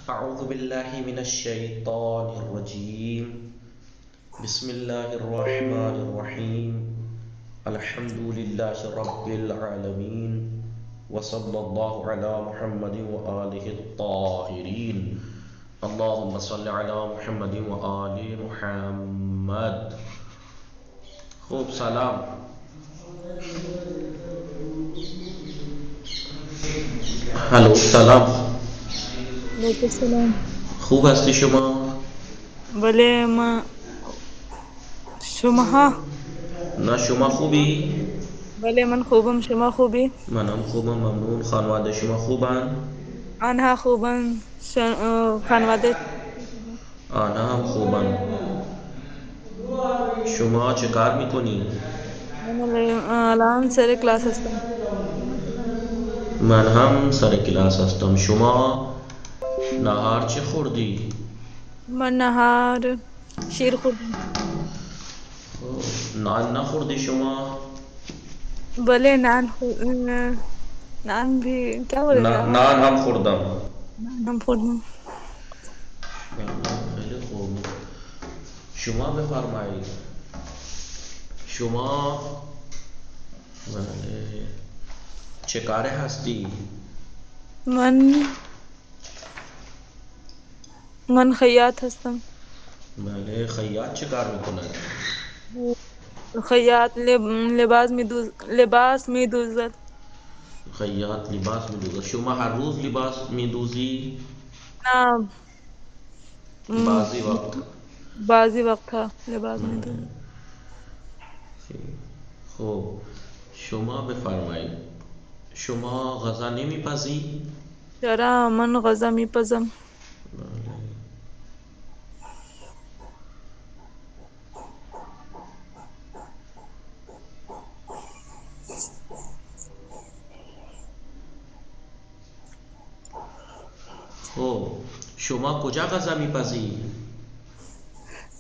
أعوذ بالله من الشيطان الرجيم. بسم الله الرحمن الرحيم. الحمد لله رب العالمين، وصلى الله على محمد وآله الطاهرين. اللهم صل على محمد وآل محمد. خوب سلام. هلو سلام. وعلیکم السلام. خوب هستی شما؟ بله شما نه شما خوبی؟ بله من خوبم، شما خوبی؟ منم خوبم، ممنون. خانواده شما خوبن؟ آنها خوبن. خانواده آنها هم خوبن. شما چه کار میکنی؟ من الان سر کلاس هستم. شما چه کار میکنی؟ من هم سر کلاس هستم. شما نهار چه خوردی؟ من نهار شیر خوردم. نان نخوردی شما؟ بله نان بھی کیا بولے گا؟ نان هم خوردم. نان هم خوردم. خیلی خوب. شما بفرمایید. شما بله چه کاره هستی؟ من خیاط هستم. بله خیاط چه کار میکند؟ خیاط لباس میدوزد. خیاط لباس میدوزد. شما هر روز لباس میدوزی؟ نه، بعضی وقت. بعضی وقتها لباس میدوزد. خب شما بفرمایید. شما غذا نمیپزی؟ چرا من غذا میپزم. خب شما کجا غذا میپزی؟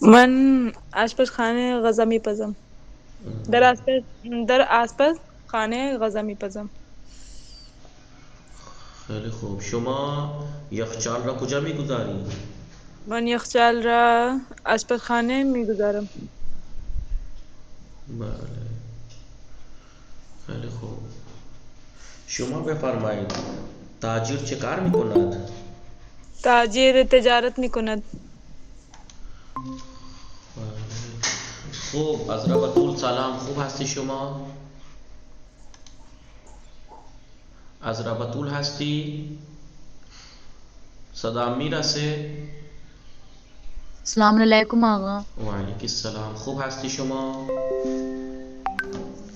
من آشپزخانه غذا میپزم. در آشپز خانه غذا میپزم. خیلی خوب. شما یخچال را کجا میگذاری؟ من یخچال را آشپزخانه میگذارم. بله خیلی خوب. شما بفرمایید تاجر چه کار میکند؟ تاجر تجارت میکند. خوب. از بطول سلام. خوب هستی شما؟ از بطول هستی؟ صدا میرسه؟ السلام علیکم آقا. وعلیکم السلام. خوب هستی شما؟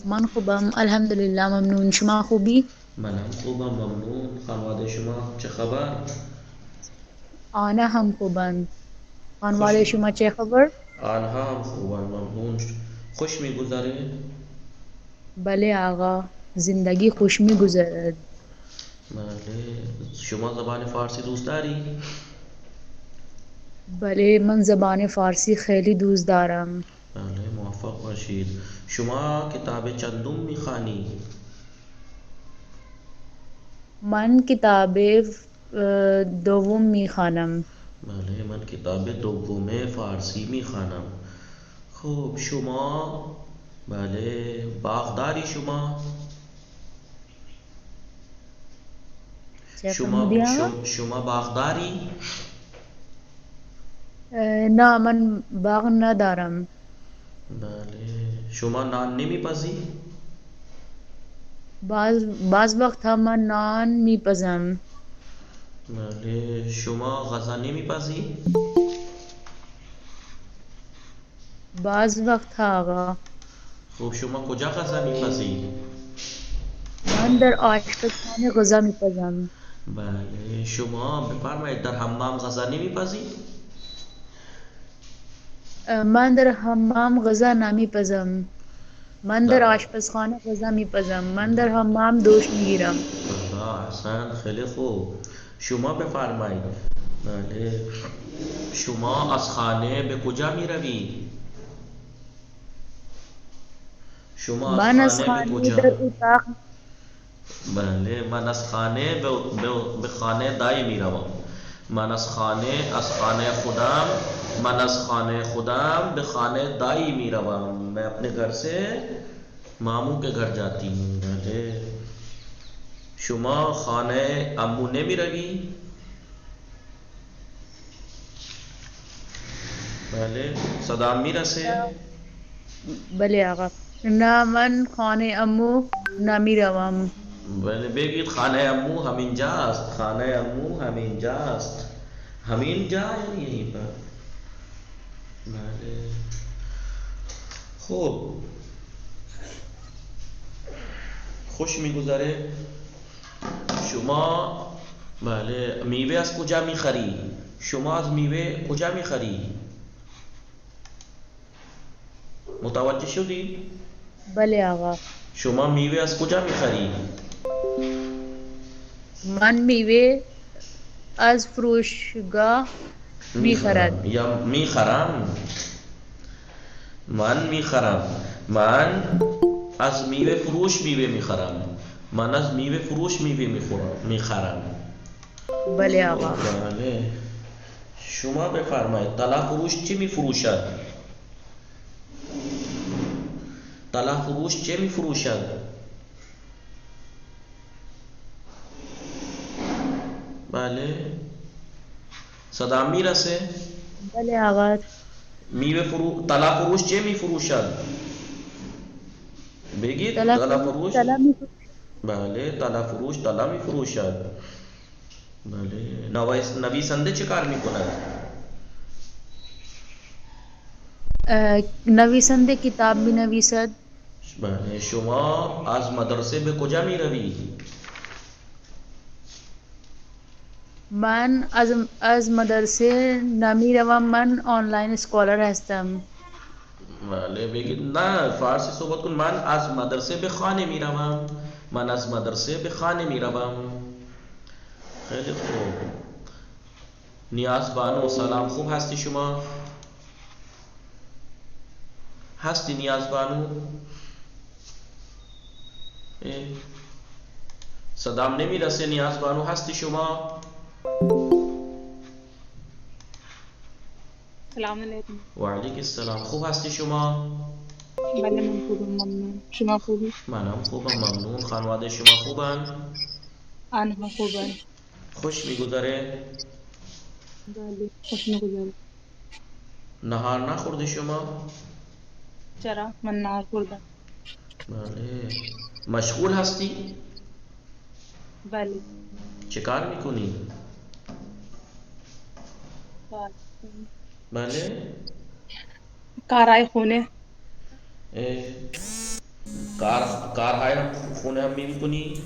من خوبم الحمدلله ممنون. شما خوبی؟ منم خوبم ممنون. خانواده شما چه خبر؟ آنها هم خوبند. خوش خانواده شما چه خبر؟ آنها هم خوبن ممنون. خوش میگذره؟ بله آقا، زندگی خوش میگذرد. بله. شما زبان فارسی دوست داری؟ بله من زبان فارسی خیلی دوست دارم. بله موفق باشید. شما کتاب چندم میخوانی؟ من کتاب دوم میخوانم. بله من کتاب دوم فارسی میخوانم. خب شما بله باغداری شما؟ چه فرمودی آقا؟ شما باغداری؟ نه من باغ ندارم. بله. شما نان نمیپزی؟ بعض وقت هم من نان میپزم. بله. شما غذا نمیپزی؟ بعض وقت آقا. خب شما کجا غذا میپزی؟ من در آشپزخانه غذا میپزم. بله. شما بفرمایید در حمام غذا نمیپزی؟ من در حمام غذا نمیپزم. من در آشپزخانه غذا میپزم. من در حمام دوش میگیرم. احسن خیلی خوب. شما بفرمایید. بله. شما از خانه به کجا میروی؟ شما من از از خانه به خانه کجا؟ در اتاق. بله من از خانه به خانه دای میروم. من از خانه خودم، من از خانه خودم به خانه دایی می روم. میں اپنے گھر سے ماموں کے گھر جاتی ہوں. بله. شما خانه امو نمی روی؟ بله. صدا می رسه؟ بله آقا. نه من خانه امو نمی روم. بله بگید خانه امو همینجاست. خانه امو همینجاست. همینجا یعنی یہیں پر. بله. خوب خوش میگذره. شما بله میوه از کجا میخری؟ شما از میوه کجا میخری؟ متوجه شدی؟ بله آقا. شما میوه از کجا میخری؟ من میوه از فروشگاه میخرد. یا میخرم. من میخرم. من از میوه فروش میوه میخرم. من از میوه فروش میوه میخرم. بله آقا. بله. شما بفرمایید طلا فروش چی میفروشد؟ طلا فروش چه میفروشد؟ بله. صدا میرسه؟ بله آقا. طلا فروش چه میفروشد؟ بگید. طلا فروش. بله طلا فروش طلا میفروشد. بله. نویسنده چه کار میکند؟ نویسنده کتاب مینویسد. بله. شما از مدرسه به کجا میروی؟ من از مدرسه نمی روم. من آنلاین اسکولر هستم. بله بگید. نه فارسی صحبت کن. من از مدرسه به خانه میروم. من از مدرسه به خانه میروم. خیلی خوب. نیاز بانو سلام. خوب هستی شما؟ هستی نیاز بانو؟ صدام نمیرسه. نیاز بانو هستی شما؟ السلام علیکم. وعلیکم السلام. خوب هستی شما؟ بله من خوبم ممنون. شما خوبی؟ منم خوبم ممنون. خانواده شما خوبن؟ آنها خوبن. خوش میگذره؟ بله خوش میگذره. نهار نخوردی شما؟ چرا؟ من نهار خوردم. بله. مشغول هستی؟ بله. چه کار میکنی؟ بله. کارهای خونه. کارهای خونه هم میکنی؟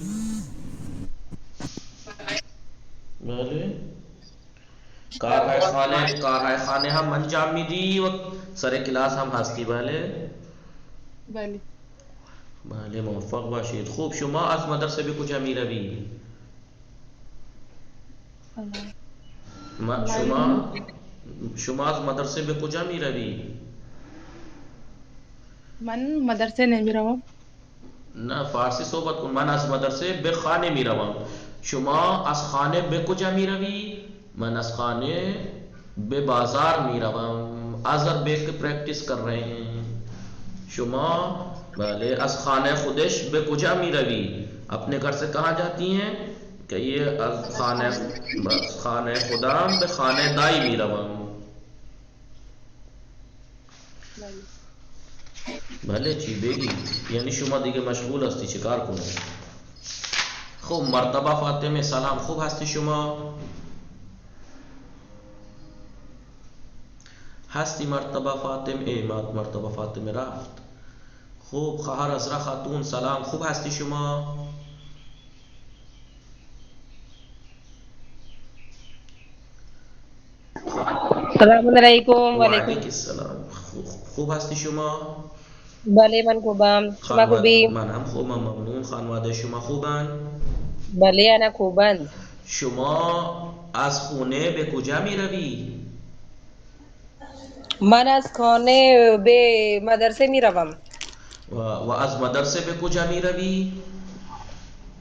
بله. کارهای خانه هم انجام میدی و سر کلاس هم هستی. بله. بله. بله موفق باشید. خوب شما از مدرسه به کجا میروی؟ شما از مدرسه به کجا میروی؟ من مدرسه نمیروم. نه فارسی صحبت کن. من از مدرسه به خانه میروم. شما از خانه به کجا میروی؟ من از خانه به بازار میروم. ازر بیک پریکٹس کر رہے ہیں. شما بله از خانه خودش به کجا میروی؟ اپنے گھر سے کہاں جاتی ہیں؟ کہ یہ از خانه خودم به خانه دایی میروم. بله چی بگی؟ یعنی شما دیگه مشغول هستی چه کار کنی؟ خب مرتبه فاطمه سلام. خوب هستی شما؟ هستی مرتبه فاطمه؟ مرتبه فاطمه رفت. خوب خواهر ازرا خاتون سلام. خوب هستی شما؟ السلام علیکم. وعلیکم السلام. خوب هستی شما؟ بله من خوبم. شما خوبی؟ من هم خوبم ممنون. خانواده شما خوبن؟ بله انا خوبند. شما از خونه به کجا می روی؟ من از خانه به مدرسه می روم. و از مدرسه به کجا می روی؟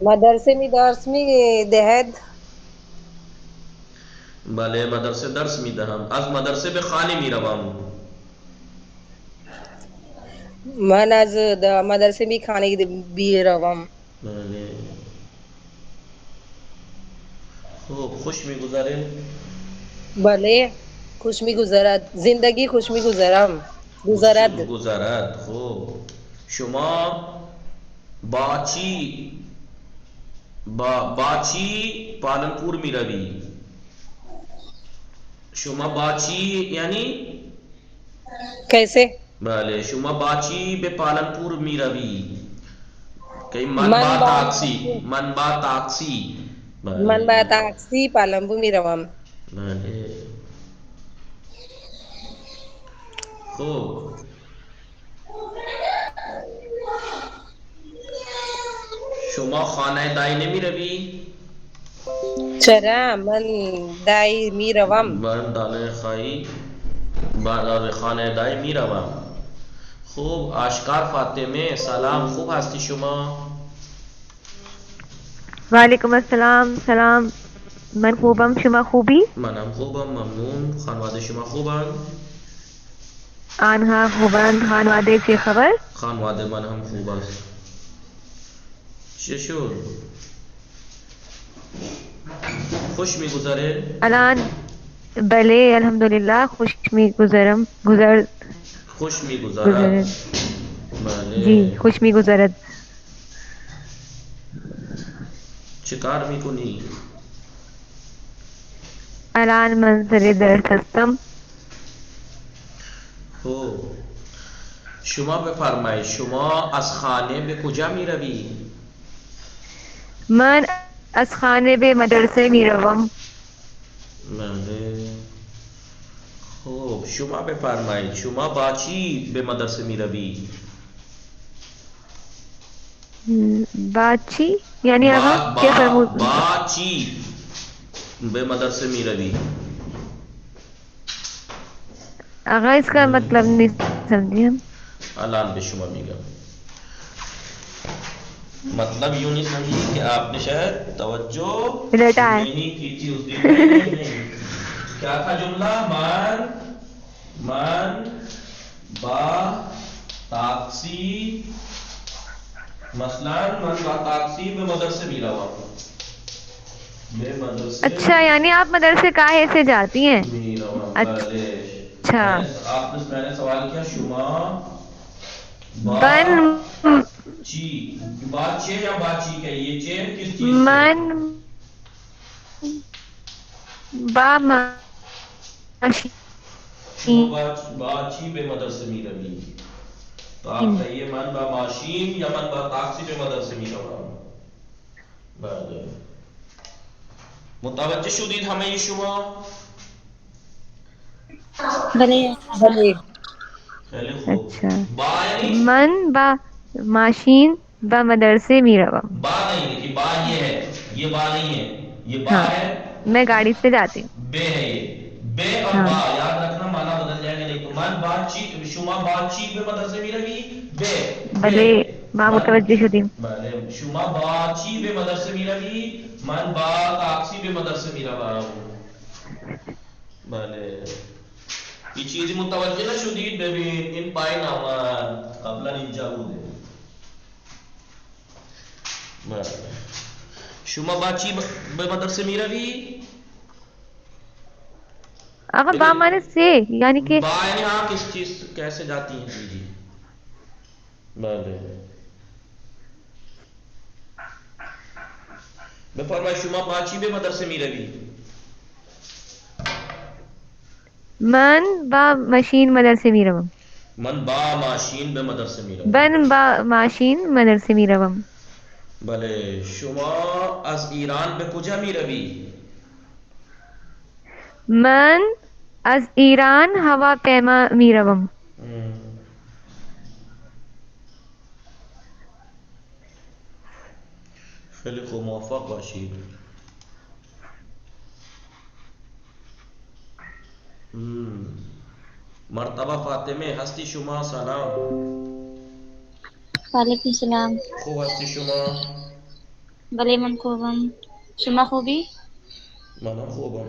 مدرسه می درس می دهد. بله مدرسه درس میدهم. از مدرسه به خانه میروم. من از مدرسه می خانه بیروم. بله. خوب خوش میگذره. بله خوش می گذرد. زندگی خوش می گذرم. خوش گذرد. گذرد. خوب شما با چی پالنپور میروی؟ شما با چی یعنی کیسے؟ بله شما با چی به پالنپور میروی؟ کہ من با من با تاکسی. من با تاکسی. من با تاکسی پالنپور می روم. بله خوب شما خانه دایی نمی روی؟ چرا من دای می روم. من دانه خواهی بر خانه دایی می روم. خوب آشکار فاطمه سلام، خوب هستی شما؟ وعلیکم السلام. سلام، من خوبم، شما خوبی؟ منم خوبم ممنون. خانواده شما خوبن؟ آنها خوبند. خانواده چه خبر؟ خانواده من هم خوب است. چه شد؟ خوش میگذره؟ الان بله الحمدلله خوش میگذرم. خوش میگذرد. گذرد. جی بله خوش میگذرد. چه کار میکنی؟ الان منظر درس هستم. خوب شما بفرمایید شما از خانه به کجا می روی؟ من از خانه به مدرسه میروم. بله خوب شما بفرمایید شما با چی به مدرسه می روی؟ با چی؟ یعنی آقا کیا فرمود؟ با چی به مدرسه می روی؟ آقا اس کا مطلب نہیں سمجھی ہم. الان به شما میگم. مطلب یوں نہیں سمجھی کہ آپ نے شاید توجہ رٹا ہے. نہیں کی تھی اس دن. نہیں. کیا تھا جملہ؟ من با تاکسی مثلا من با تاکسی میں مدرسے بھی رہا ہوں. میں مدرسے اچھا یعنی آپ مدرسے کاہے سے جاتی ہیں؟ بھی رہا ہوں. اچھا میں نے سوال کیا شما بن چی بات چے یا باچی کہ یہ چے کس چیز سے؟ من با ماشین باچی بے مدرسے می روی. تو آپ کہیے من با ماشین یا من با تاکسی بے مدرسے می رہا ہوں. بله متوجه شدید همه شما؟ بله. بله خیلی خوب. اچھا با یعنی من با ماشین با مدرسے میروم. با نہیں دیکھیے با یہ ہے، یہ با نہیں ہے، یہ با ہاں ہے، میں گاڑی سے جاتی ہوں. بے ہے. یہ بے اور ہاں با یاد رکھنا معنی بدل جائے گا. نہیں تو من باچی شما باچی بے مدرسے می روی بے بھلے ماں من متوجہ شدیم. بله شما باچی به مدرسه می روی من با تاکسی به مدرسه می روم. بله این چیزی متوجه نشدید؟ ببین این پایین آمد قبلا اینجا بوده. بله شما باچی به مدرسه می روی؟ آقا با معنی سے یعنی کہ با یعنی ہاں کس چیز کیسے جاتی ہیں؟ جی جی بله بفرمایید شما باچی به مدرسه می روی؟ من با ماشین مدرسے میروم. من با ماشین به مدرسه می روم. بن با ماشین مدرسے میروم. بله شما از ایران به کجا می روی؟ من از ایران هواپیما میروم. خیلی خوب موفق باشید. مرتبه فاطمه هستی شما؟ سلام. وعلیکم السلام. خوب هستی شما؟ بله من خوبم. شما خوبی؟ منم خوبم.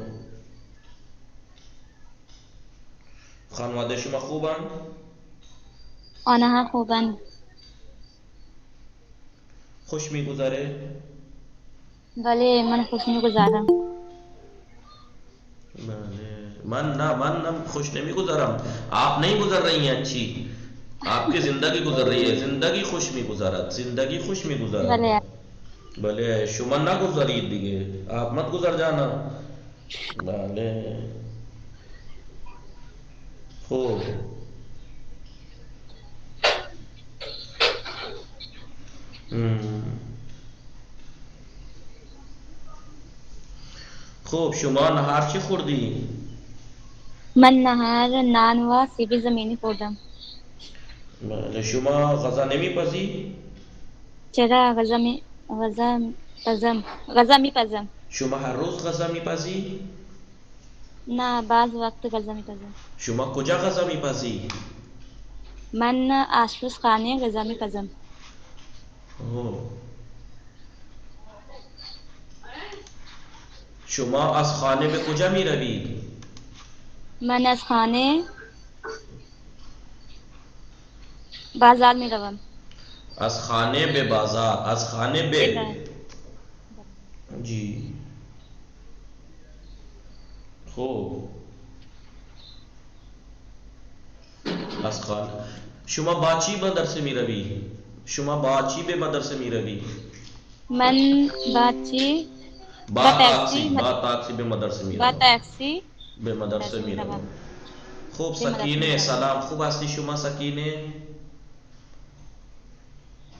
خانواده شما خوبند؟ آنها خوبند. خوش میگذره؟ بله من خوش میگذارم. بله من خوش نمیگذرم. آپ نہیں گزر رہی ہیں اچھی، آپ کی زندگی گزر رہی ہے. زندگی خوش میگذرد، زندگی خوش میگذرد. بله بله شما نگذارید دیگه، آپ مت گذر جانا. بله خوب. خوب شما نهار چی خوردی؟ من نهار نان و سیب زمینی خوردم. بله شما غذا نمیپزی؟ چرا غذا میپزم. شما هر روز غذا میپزی؟ نه بعض وقت غذا میپزم. شما کجا غذا میپزی؟ من آشپزخانه غذا میپزم. شما از خانه به کجا می روید؟ من از خانه بازار میروم. از خانه به بازار، از خانه به جی خوب. از خانه شما با چی به مدرسه می روی؟ شما با چی به مدرسه می روی؟ من با تاکسی به مدرسه می روم. تاکسی به مدرسه می روم. خوب به مدرسه سکینه میروم. سلام، خوب هستی شما سکینه؟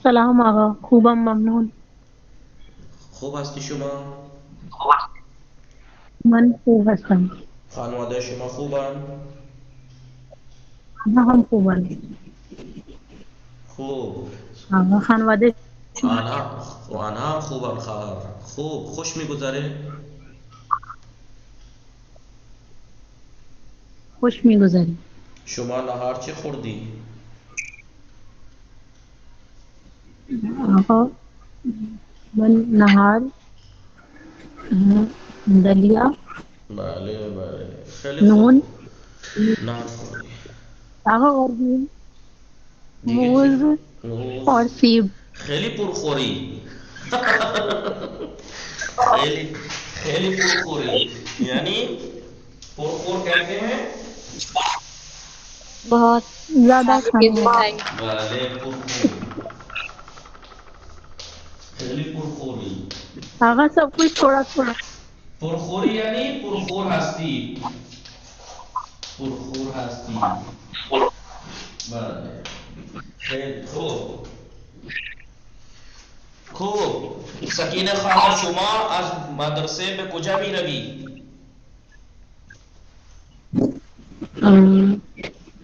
سلام آقا، خوبم ممنون. خوب هستی شما؟ من خوب هستم. خانواده شما خوبن؟ آنها هم خوبند. خوب. آقا خانواده آنها خوبن خواهر. خوب خوش میگذره؟ خوش میگذره. شما نهار چی خوردی؟ آقا من نهار دلیا بله خیلی نون خوب. نان خوردی. آقا اور بھی دیگه چی؟ موز موز. اور سیب. خیلی پرخوری. خیلی پرخوری یعنی پرخور کہتے ہیں بہت زیادہ آگے کھانے پیچھے والا. ٹائم. بله پرخور. خیلی پرخوری. آقا سب کچھ تھوڑا تھوڑا. پرخوری یعنی پرخور هستی. پرخور هستی. بله خیلی خوب. خوب سکینه خواهر شما از مدرسه به کجا می روی؟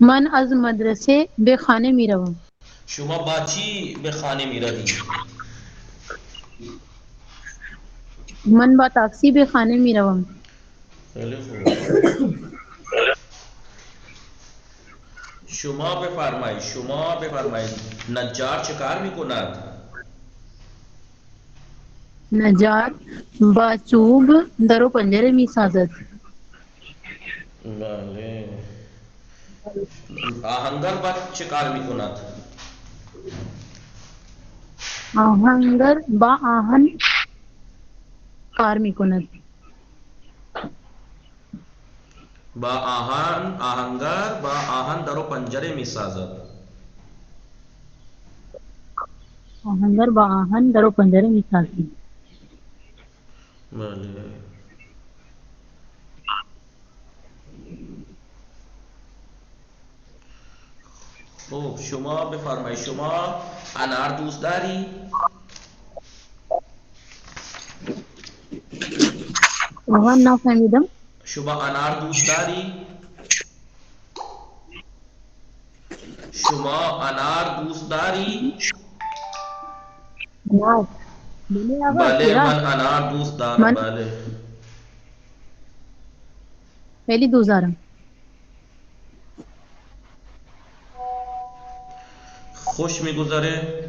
من از مدرسه به خانه می روم. شما با چی به خانه می روی؟ من با تاکسی به خانه می روم. خیلی خوب. شما بفرمایید نجار چه کار می کند؟ نجار با چوب در و پنجره می سازد. بله. آهنگر با چه کار می کند؟ آهنگر با آهن کار می کند. آهنگر با آهن در و پنجره می سازد. آهنگر با آهن در و پنجره می سازد. بله. خوب شما بفرمایید شما انار دوست داری؟ آقا نفهمیدم. شما انار دوست داری؟ شما انار دوست داری؟ نه. بله آقا بله چرا؟ من انار دوست دارم. من بله خیلی دوست دارم. خوش میگذره؟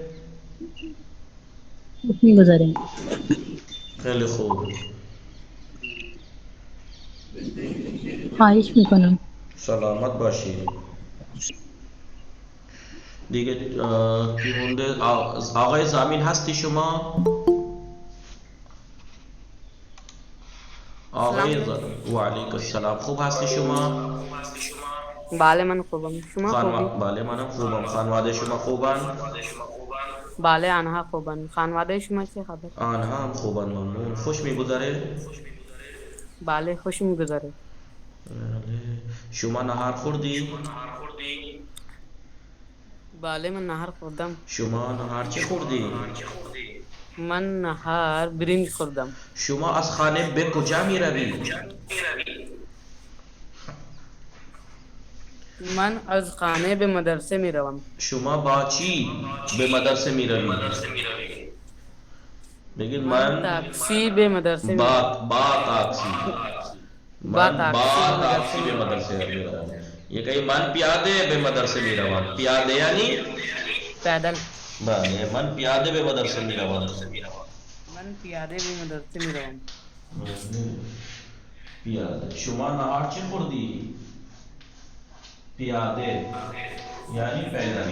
خوش میگذره. خیلی خوب. خواهش میکنم. سلامت باشید. دیگه کی مونده؟ آقای زمین هستی شما؟ آقای و علیکم السلام، خوب هستی شما؟ بله من خوبم. شما خوبی؟ بله منم خوبم. خانواده شما خوبن؟ بله آنها خوبن. خانواده شما چه خبر؟ آنها هم خوبن، ممنون. خوش میگذره؟ بله خوش میگذره. شما نهار خوردی؟ بله من نهار خوردم. شما نهار چه خوردی؟ من نهار برنج خوردم. شما از خانه به کجا می روی؟ من از خانه به مدرسه می روم. شما با چی به مدرسه می روی؟ بگید من تاکسی به مدرسه می روم. با تاکسی. من با تاکسی به مدرسه می روم. یہ کہیں من پیاده به مدرسه می روم. پیاده یعنی پیدل. بله من پیاده به مدرسه می روم. من پیاده به مدرسه می روم. پیاده. شما نهار چه خوردی؟ پیاده یعنی پیدل.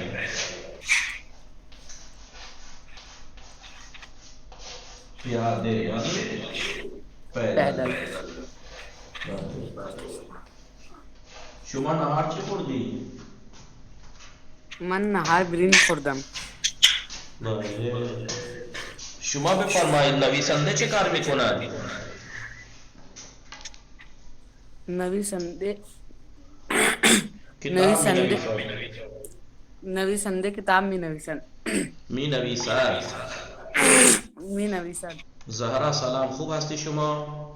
پیاده یعنی پیدل. شما نهار چه خوردی؟ من نهار برنج خوردم. شما بفرمایید نویسنده چه کار میکند؟ نویسنده کتاب می نویسند. می نویسد. می نویسد. زهرا سلام، خوب هستی شما؟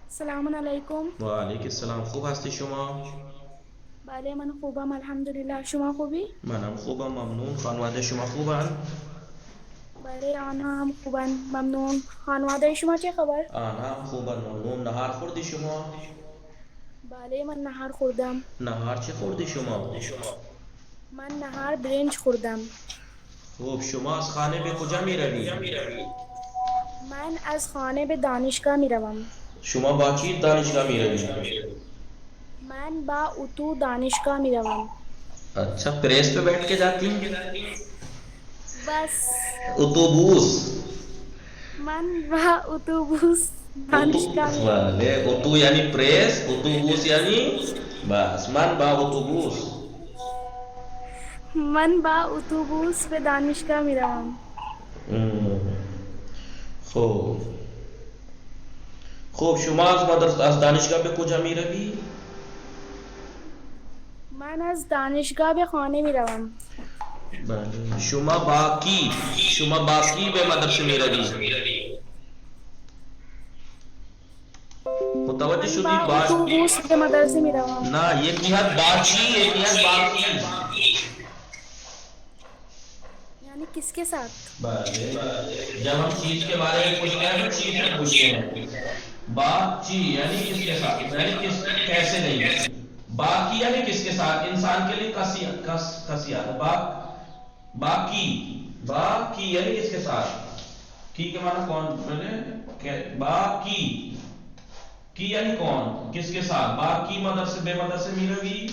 سلام علیکم. و علیکم السلام، خوب هستی شما؟ بله من خوبم الحمدلله. شما خوبی؟ منم خوبم ممنون. خانواده شما خوبن؟ بله آنها هم خوبن ممنون. خانواده شما چه خبر؟ آنها هم خوبن ممنون. نهار خوردی شما؟ بله من نهار خوردم. نهار چه خوردی شما؟ من نهار برنج خوردم. خوب، شما از خانه به کجا می روی؟ من از خانه به دانشگاه می روم. شما با چی دانشگاه می روی؟ من با اتو دانشگاه می روم. اچھا پریس پہ بیٹھ کے جاتی ہیں؟ بس اتوبوس. من با اتوبوس دانشگاه می روم. اتو یعنی پریس، اتوبوس یعنی بس. من با اتوبوس. من با اتوبوس به دانشگاه می روم. خوب شما از دانشگاه به کجا می روی؟ من از دانشگاه به خانه می روم. بله. شما با کی به مدرسه می روی؟ متوجه شدی؟ با اتوبوس به مدرسه می روم. نه یک نهاد باچی، یک نهاد باقی. یعنی کس کے ساتھ؟ بله. جب ہم چیز کے بارے میں پوچھتے ہیں تو چیز سے پوچھتے ہیں. باقی یعنی کس کے ساتھ، یعنی کیسے نہیں. باقی یعنی کس کے ساتھ. انسان کے لیے کسیات. باقی یعنی کس کے ساتھ. کی کے معنی کون؟ باقی کی یعنی کون، کس کے ساتھ. باقی مدرسے بے مدرسے می روی.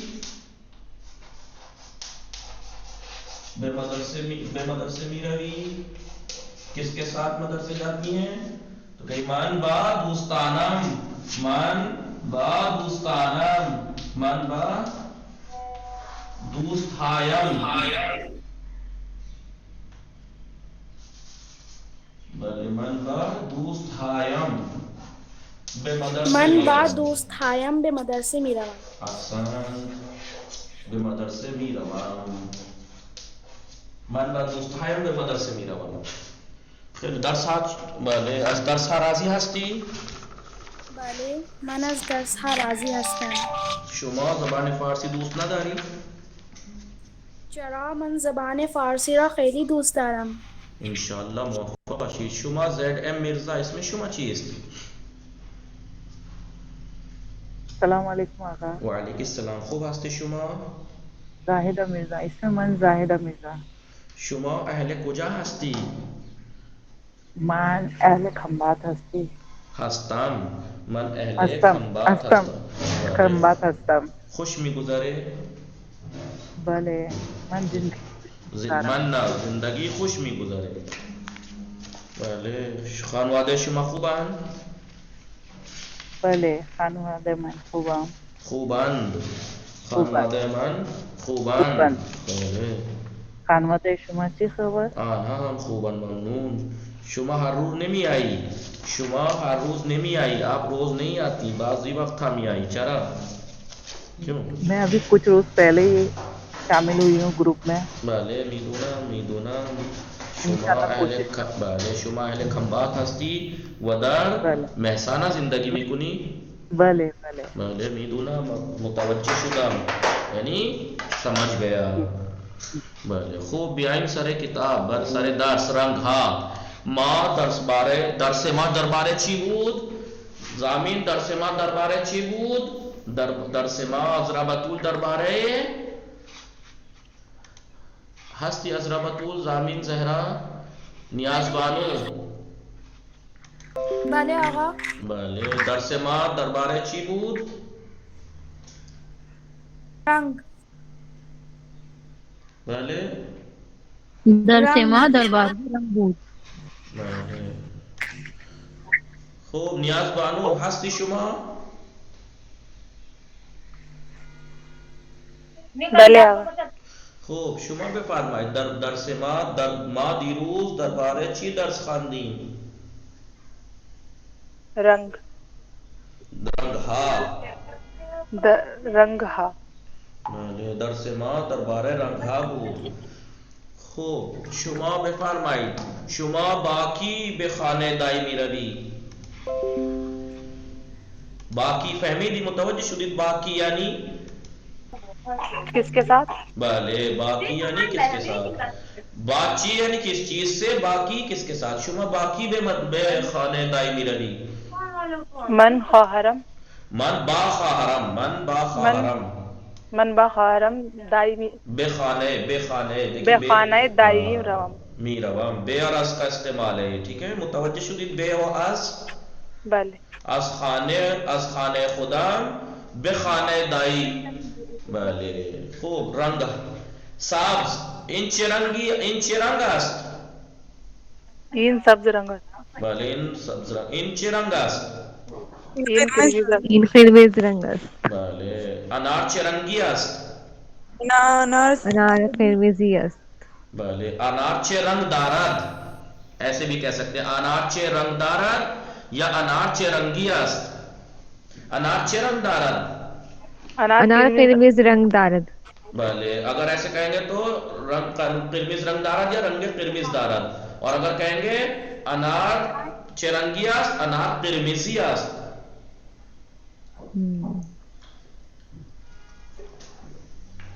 بے مدرسے می روی کس کے ساتھ مدرسے جاتی ہیں؟ تو کہیں من با دوستانم، من با دوستانم، من با دوست هایم. بله من با دوست هایم به مدرسه. من با دوست هایم به مدرسه می روم. احسن. به مدرسه می روم. من با دوست هایم به مدرسه می روم. خیلی بله. از درس ها راضی هستی؟ بله من از درس ها راضی هستم. شما زبان فارسی دوست نداری؟ چرا؟ من زبان فارسی را خیلی دوست دارم. انشاءالله موفق باشید. شما ZM میرزا اسم شما چیست؟ سلام علیکم آقا. و علیکم السلام، خوب هستی شما؟ زاهده میرزا. اسم من زاهده میرزا. شما اهل کجا هستی؟ من اهل خنبات هستی. هستم. من اهل هستم خنبات هستم هستم. خنبات هستم. خوش میگذره. بله من من نه زندگی خوش میگذره. بله. خانواده شما خوبند؟ بله خانواده من خوبم. خوبند. خانواده من خوبند. بله. خانواده شما چی خبر؟ آنها هم خوبند. ممنون. شما هر روز نمی آیی. شما هر روز نمی آیی. آپ روز نہیں آتی. بعضی وقت ہم آئی. چرا؟ کیوں؟ میں ابھی کچھ روز پہلے ہی شامل ہوئی ہوں گروپ میں. بله میدونم شما اهل خنبات هستی و در بله مهسانه زندگی میکنی؟ بله بله بله میدونم. متوجه شدم. یعنی سمجھ گیا. بله خوب. بیایم سر کتاب. بر سر درس رنگ ها. ما درس ما درباره چی بود؟ زمین درس ما درباره چی بود؟ درس ما عذرا بطول درباره ہستی عذرا بطول، زامین زہرا، نیاز بانو. بله آقا. بله. درس ما درباره چی بود؟ رنگ. بله. درس ما درباره رنگ بود. بله. خوب. نیاز بانو هستی شما؟ بله آقا. خوب. شما بفرمایید درس ما دیروز درباره چی درس خواندیم؟ رنگ رنگ ها. رنگ ها. بله. درس ما درباره رنگ ها بود. خوب. شما بفرمایید شما باقی به خانه دائمی روی. باقی فهمیدی؟ متوجه شدید؟ باقی یعنی کس کے ساتھ؟ بله. باقی یعنی کس کے ساتھ. باقی یعنی کس چیز سے. باقی کس کے ساتھ. شما باقی به خانه دائمی روی. من خواهرم. من با خواهرم. من با خواهرم دائمی به خانه به خانه دائمی روم. می روم. به اور از کا استعمال ہے. ٹھیک ہے. متوجہ شدید؟ به و از. بله. از خانه خودم به خانه دایی. بله. خوب. رنگ سبز. این چه رنگ است؟ این سبز رنگ است. بله. این سبز رنگ. این چه رنگ است؟ این قرمز رنگ است. بله. انار چه رنگی است؟ انار قرمزی است. بله. انار چه رنگ دارد؟ ایسے بھی کہہ سکتے ہیں انار چه رنگ دارد یا انار چه رنگی است. انار چه رنگ دارد؟ انار قرمز رنگ دارد. بله. اگر ایسے کہیں گے تو قرمز رنگ دارد یا رنگ قرمز دارد. اور اگر کہیں گے انار چه رنگی است، انار قرمزی است.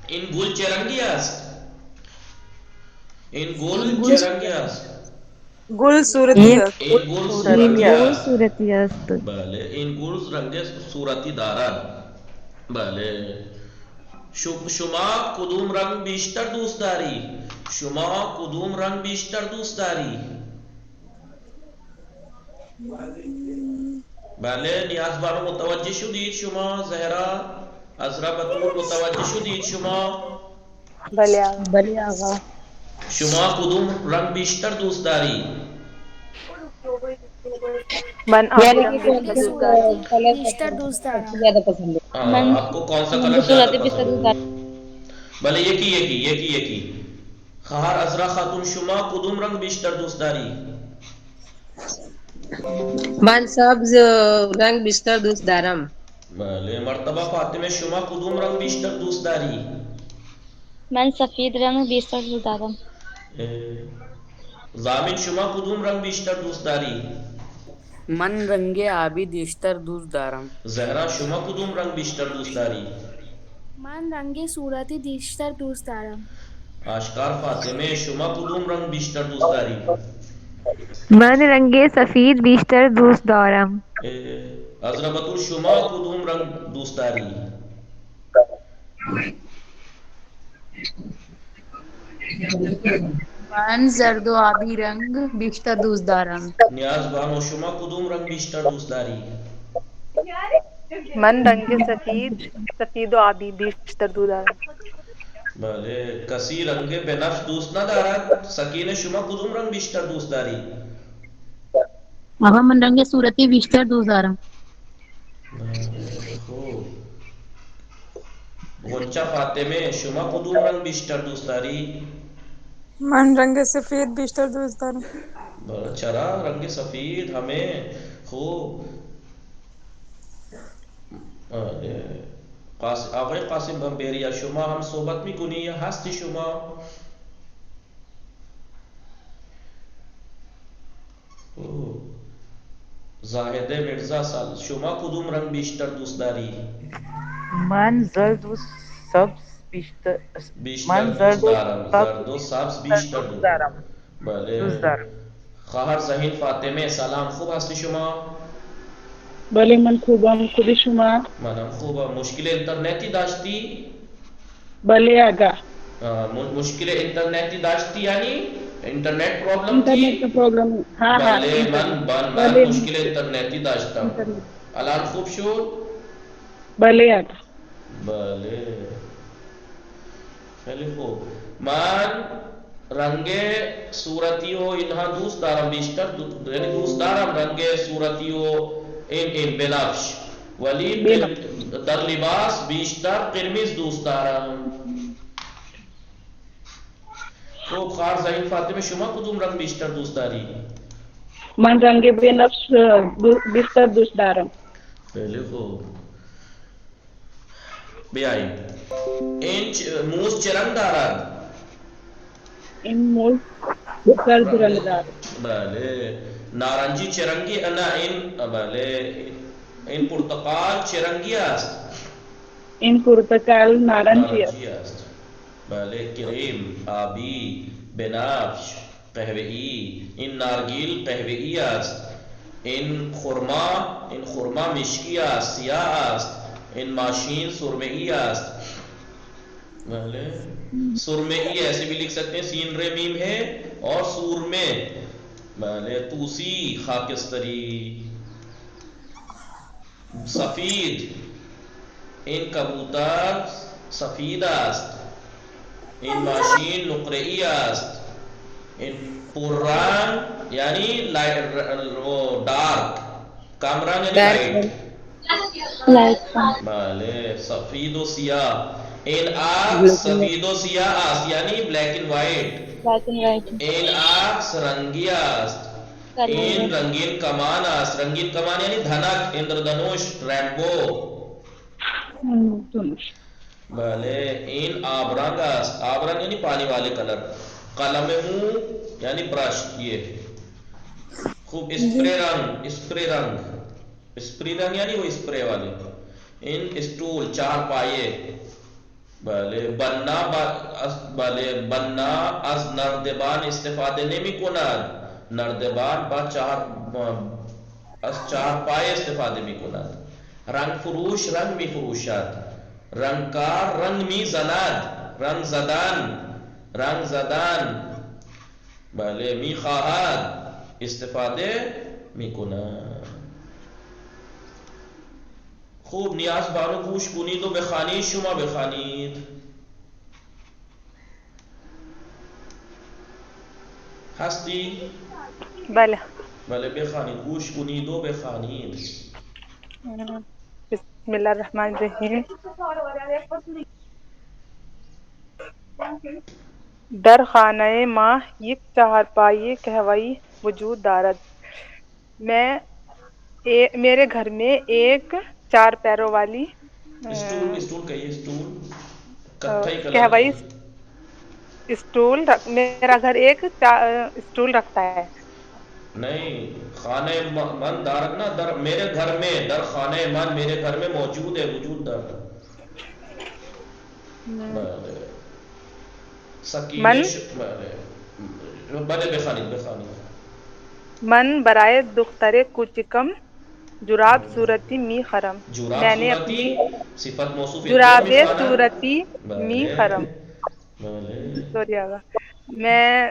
این گل چه رنگی است؟ این گل چه رنگی است؟ گل صورتی است. این گل این صورتی گل است. صورتی است. بله. این گل رنگ صورتی دارد. بله. شما کدوم رنگ بیشتر دوست داری؟ شما کدوم رنگ بیشتر دوست داری؟ بله. نیاز بانو متوجه شدید شما؟ زهرا عذرا بطول متوجه شدید شما؟ بله آقا. بله آقا. شما کدوم رنگ بیشتر دوست داری؟ من بیشتر دوست دارم. زیادہ پسند ہے. آپ کو کون سا کلر من زیادہ صورت بیشتر دوست پسند دارم. ہے؟ بله. یکی خواهر عذرا خاتون شما کدوم رنگ بیشتر دوست داری؟ من سبز رنگ بیشتر دوست دارم. بله. مرتبه فاطمه شما کدوم رنگ بیشتر دوست داری؟ من سفید رنگ بیشتر دوست دارم. زامین شما کدوم رنگ بیشتر دوست داری؟ من رنگ آبی بیشتر دوست دارم. زهرا شما کدوم رنگ بیشتر دوست داری؟ من رنگ صورتی بیشتر دوست دارم. آشکار فاطمه شما کدوم رنگ بیشتر دوست داری؟ من رنگ سفید بیشتر دوست دارم. عذرا بطول شما کدوم رنگ دوست داری؟ من زرد و آبی رنگ بیشتر دوست دارم. نیاز بانو شما کدوم رنگ بیشتر دوست داری؟ من رنگ سفید و آبی بیشتر دوست دارم. بله. کسی رنگ بنفش دوست ندارد؟ سکینه شما کدوم رنگ بیشتر دوست داری؟ آقا من رنگ صورتی بیشتر دوست دارم. خوب. غنچه فاطمه شما کدوم رنگ بیشتر دوست داری؟ من رنگ سفید بیشتر دوست دارم. چرا رنگ سفید ہمیں خوب. آقای قاسم بمبیریا شما هم صحبت میکنی یا هستی شما؟ زاهده مرزا سال شما کدوم رنگ بیشتر دوست داری؟ من زرد و سبز بیشتر دوست دارم. زرد و سبز بیشتر دوست دارم. دوست بله. دارم. خواهر زهین فاطمه سلام، خوب هستی شما؟ بله من خوبم، خود شما؟ منم خوبم. مشکل اینترنتی داشتی؟ بله آقا. مشکل اینترنتی داشتی یعنی اینترنت پرابلم تھی؟ Internet problem. ہاں ہاں. بله من مشکل اینترنتی داشتم. الان خوب شد؟ بله آقا. بله خیلی خوب. من رنگ صورتی و اینها دوست دارم بیشتر، یعنی دوست دارم رنگ صورتی و این بنفش، ولی در لباس بیشتر قرمز دوست دارم. خوب. خواهر زهین فاطمه شما کدوم رنگ بیشتر دوست داری؟ من رنگ بنفش بیشتر دوست دارم. خیلی خوب. بیایید. این موز چه رنگ دارد؟ این موز سرد رنگ دارد. بله. نارنجی چه رنگی؟ نه این بله این پرتقال چه رنگی است؟ این پرتقال نارنجی است. بله. کریم، آبی، بنفش، قهوه‌ای. این نارگیل قهوه‌ای است. این خرما مشکی است، سیاه است. این ماشین سرمئی است. بله. سرمئی ایسے بھی لکھ سکتے ہیں، سین رے میم ہے اور سورمے. بله. طوسی، خاکستری. سفید، این کبوتر سفید است. این ماشین نقره‌ای است. این پررنگ یعنی ڈارک، کم رنگ یعنی لائٹ. بله. سفید و سیاه. این عکس سفید و سیاه است یعنی بلیک اینڈ وائٹ. این عکس رنگی است. این رنگین کمان است. رنگین کمان یعنی دھنک، اندردھنوش، ریمبو. بله. این آبرنگ است. آبرنگ یعنی پانی والے کلر. قلم منہ یعنی برش. یہ خوب. اسپرے رنگ یعنی وہ اسپرے والے. این اسٹول، چار پائے. بله. بنا از نردبان استفاده نمی کند. نردبان از چهار پایه استفاده می کند. رنگ فروش رنگ می فروشد. رنگکار رنگ می زند. رنگ زدن. بله. می خواهد استفاده می کند. خوب. نیاز بانو گوش کنید و بخوانید. شما بخوانید. هستی؟ بله. بله بخوانید. گوش کنید و بخوانید. بسم الله الرحمن الرحیم. در خانه ما یک چہارپائی کہوائی وجود دارد. میرے گھر میں ایک چار پیروں والی اسٹول کہیے. اسٹول کہوائی اسٹول. میرا گھر ایک اسٹول رکھتا ہے. نہیں. خانہ من دارد نا. در میرے گھر میں. در خانہ من میرے گھر میں موجود ہے. وجود دار. بلے بخانی. من برائے دختر کوچکم جراب صورتی می خرم. میں نے اپنی جراب صورتی می خرم. میں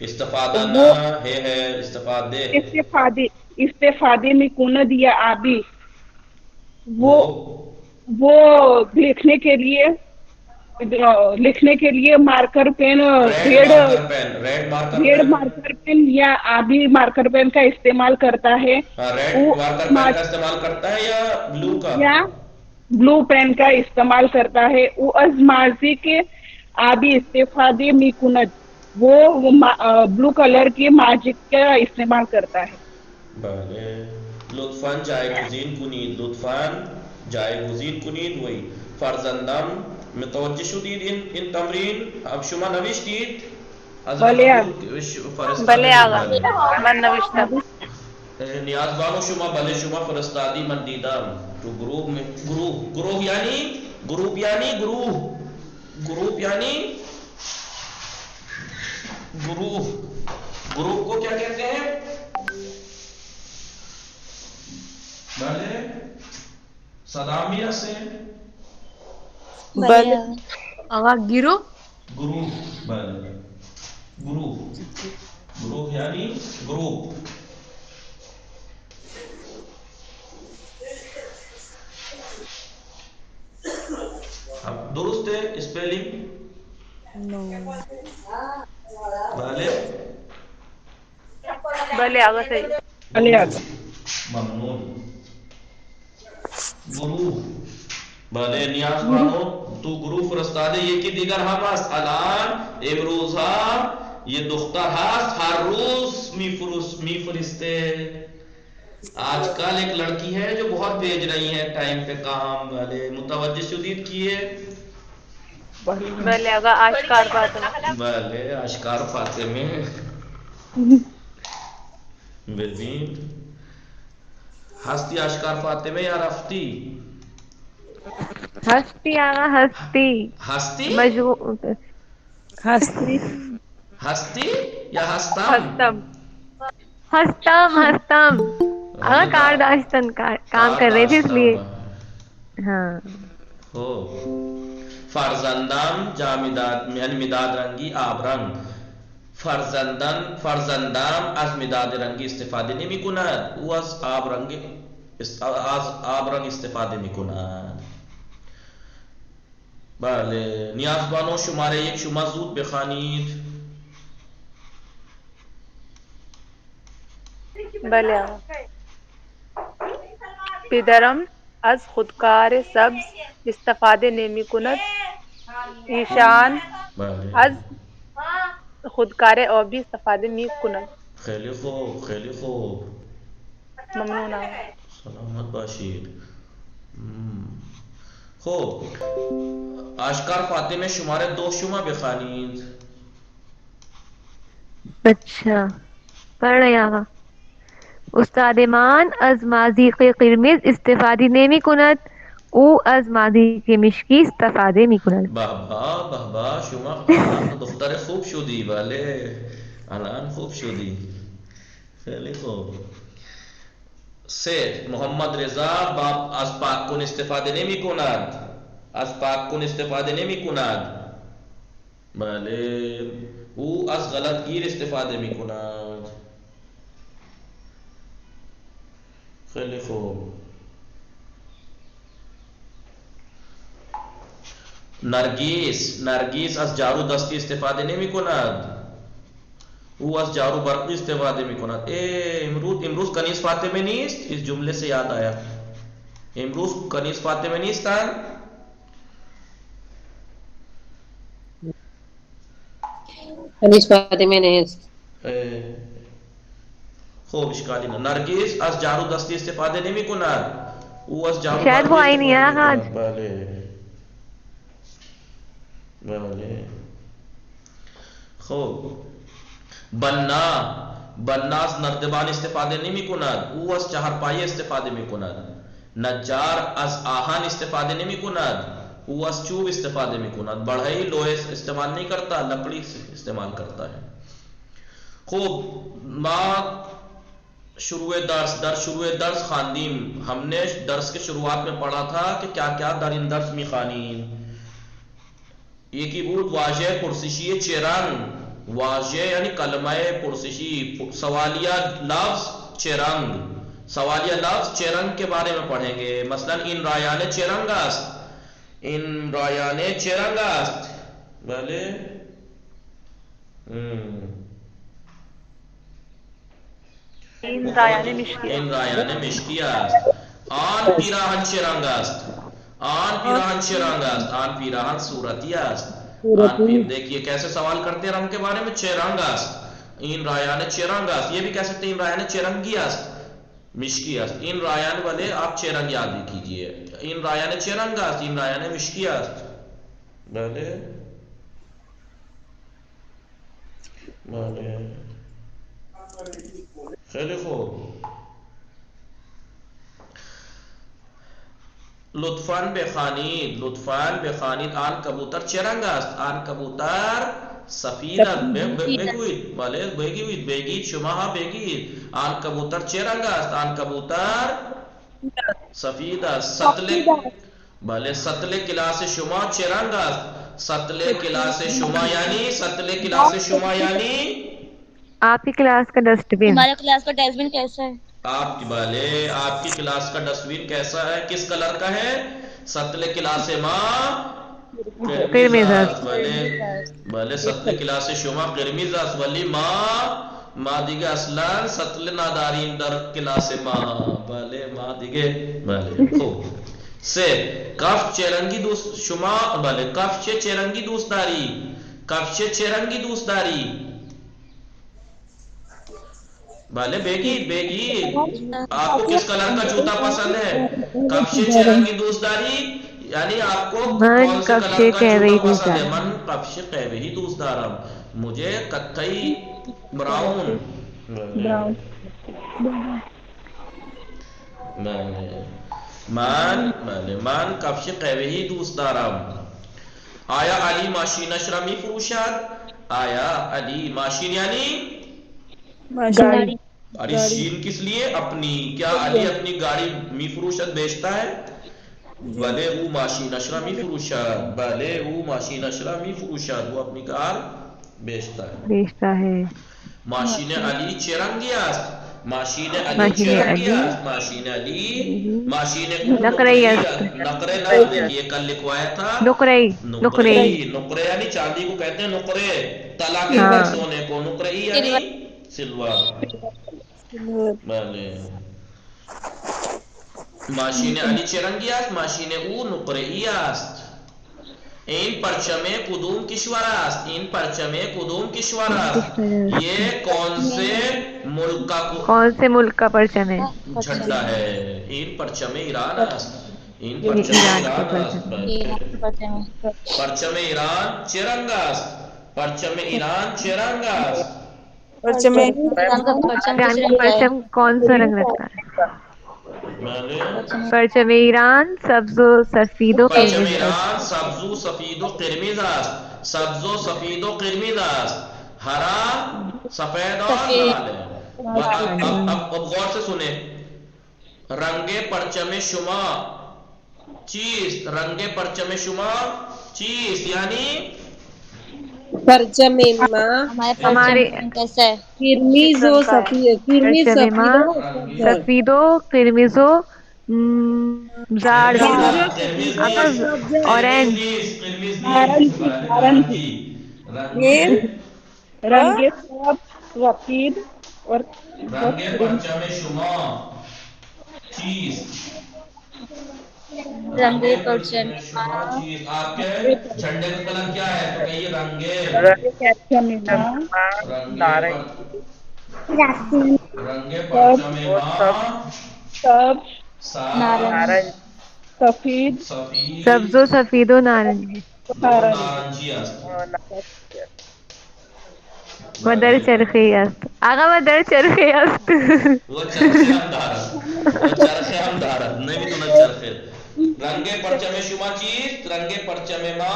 استفادہ نہ ہے استفادے استفادے میں کند یا آبی وہ لکھنے کے لیے marker pen red marker pen یا آبی مارکر پین کا استعمال کرتا ہے. ریڈ مارکر پین کا استعمال کرتا ہے یا بلو کا؟ یا بلو پین کا استعمال کرتا ہے. او از ماضی کے آبی استفادے میں کند وہ بلو کلر کی ماجک کا استعمال کرتا ہے. بلے لطفاً جائے گزین کنید لطفاً جائے گزین کنید وہی فرزندم متوجہ شدید ان تمرین اب شما نوشتید بلے آقا من نوشتم. نیاز بانو شما بلے شما فرستادی من دیدم تو گروہ میں گروہ یعنی گروپ یعنی گروہ کو کیا کہتے ہیں؟ بلے صدامیہ سے بلے آقا گروہ بلے گروہ یعنی گروپ. اب درست ہے اسپیلنگ؟ بلے آقا صحیح. ممنون. گروہ بلے نیاز بانو تو گروہ فرستاده یکی دیگر هم است الان امروزها یہ دختر هست ہر روز میفرسته. آج کل ایک لڑکی ہے جو بہت بھیج رہی ہے ٹائم پہ کام. بلے متوجہ شدید کیے. بلے آقا آشکار فاطمہ. بلے آشکار فاطمہ. ببین ہستی آشکار فاطمہ یا رفتی؟ ہستی آقا ہستی. ہستی ہستی یا ہستم؟ ہستم آقا کار داشتن کام کر رہی تھی اس لیے. ہاں ہو فرزندم جامداد یعنی مداد رنگی آب رنگ. فرزندم از مداد رنگی استفاده نمی کند او از آب رنگ استفاده می کند. بله نیاز بانو شماره یک شما زود بخوانید. بله آقا. پدرم از خودکار سبز استفاده نمی کند. ایشان از خودکار آبی استفاده می کند. خیلی خوب. ممنون آقا. سلامت باشید. خوب آشکار فاطمه شماره 2 شما بخوانید. اچھا پڑھ رہے آقا. استاد من از ماضی قرمز استفاده نمی کند او از ماضی مشکی استفاده می کند. بابا شما الان دختر خوب شدی. بله الان خوب شدی. خیلی خوب. 3 محمد رضا از پاک کن استفاده نمی کند. از پاک کن استفاده نمی کند. بله او از غلط گیر استفاده می کند. خیلی خوب. نرگیس از جارو دستی استفاده نمی کند. او از جارو برقی استفاده می کند. امروز کنیز فاطمه نیست. اس جمله سے یاد آیا امروز کنیز فاطمه نیستن. کنیز فاطمه نیست. خوب اشکالی نه. نرگس از جارو دستی استفاده نمی کند. او از جارو شاید وہ آئی نہیں ہے آج. بله خوب. بنا از نردبان استفاده نمی کند. او از چهارپایه استفاده می کند. نجار از آهن استفاده نمی کند. او از چوب استفاده می کند. بڑھئی لوہے استعمال نہیں کرتا لکڑی استعمال کرتا ہے. خوب ما شروع درس خواندیم. ہم نے درس کے شروعات میں پڑھا تھا کہ کیا کیا در این درس می خوانیم. یکی بود واژه پرسشی چه رنگ واژه یعنی کلمه پرسشی، سوالیہ لفظ چرنگ، سوالیہ لفظ چرنگ کے بارے میں پڑھیں گے. مثلا این رایان چرنگ است، این رایان چرنگ است. بله این رایان مشکی این رایان مشکی است. آن پیراهن چه رنگ است؟ آن پیراهن چه رنگ است؟ آن پیراهن صورتی است. دیکھیے کیسے سوال کرتے ہیں رنگ کے بارے میں. چه رنگ است، این رایان چه رنگ است. یہ بھی کہہ سکتے ہیں این رایان چه رنگی است، مشکی است. این رایان والے آپ چه رنگ یاد کیجئے. این رایان چه رنگ است، این رایان مشکی است. بله بله خیلی خوب. لطفاً بخوانید، لطفاً بخوانید. آن کبوتر چه رنگ است؟ آن کبوتر سفید است. بگویید. بله بگید شما ها بگید. آن کبوتر چه رنگ است؟ آن کبوتر سفید است. بله سطل کلاس شما چه رنگ است؟ سطل کلاس شما یعنی سطل کلاس شما یعنی آپ کی کلاس کا ڈسٹ بن. ہمارے کلاس کا ڈسٹ بن کیسا ہے؟ آپ کی بھالے آپ کی کلاس کا ڈسٹ بن کیسا ہے، کس کلر کا ہے؟ سطل کلاس ماں قرمز است. بھالے سطل کلاس شما قرمز است ولی ما دیگه اصلا سطل نداریم در کلاس ما. بھالے ما دیگه بھالے خوب. سه کف چه رنگی دوست شما؟ بله کف چه رنگی دوست داری؟ کف چه رنگی دوست داری؟ بھالے بگید آپ کو کس کلر کا جوتا پسند ہے؟ کف چه رنگی دوست داری یعنی آپ کو کون سے کلر کا جوتا پسند ہے؟ من کفش قهوه‌ای دوست دارم، مجھے کتھئی براؤن. من کفش قهوه‌ای دوست دارم. آیا علی ماشینش را میفروشد؟ آیا علی ماشین یعنی گاڑی. اری شین کس لیے؟ اپنی. کیا علی اپنی گاڑی میفروشد بیچتا ہے؟ بلے او ماشینش را میفروشد. بلے او ماشینش را میفروشد، وہ اپنی کار بیچتا ہے. ماشین علی چه رنگی است؟ ماشین علی چه رنگی است؟ ماشین علی ماشین نقرئی است. نقرے نہ دیکھیے کل لکھوایا تھا نقرئی. نقرے یعنی چاندی کو کہتے ہیں نقرے، تلا کے سونے کو. نقرئی یعنی سلور. بله ماشین علی چه رنگی است؟ ماشین او نقره‌ای است. این پرچم کدوم کشور است؟ این پرچم کدوم کشور است؟ یہ کون سے ملک کا پرچم ہے؟ جھنڈا ہے. این پرچم ایران است. این پرچم ایران است. پرچم ایران چه رنگ است؟ پرچم ایران چه رنگ است؟ پرچم کون سا رنگ رکھتا ہے؟ پرچم ایران سبز و سفید و پرچم ایران سبز و سفید و قرمز است. سبز و سفید و قرمز است. ہرا سفید اور لال ہے. اب غور سے سنیں. رنگ پرچم شما چیست؟ رنگ پرچم شما چیست یعنی پرچم ماں ہمارے کیسا ہے؟ قرمز و سفید و قرمز و زرد اورنج. رنگ سفید اور رنگ پرچم شما چیست؟ رنگ پرچم شما چیز آپ کے جھنڈے کا کلر کیا ہے؟ تو کہیے رنگ پرچم سفید سبز و سفید و نارنجی. و در چرخی است. آقا و در چرخی است. وہ چرخے ہم دارد نمیدونم چرخه. رنگ پرچم شما چیست؟ رنگ پرچم ما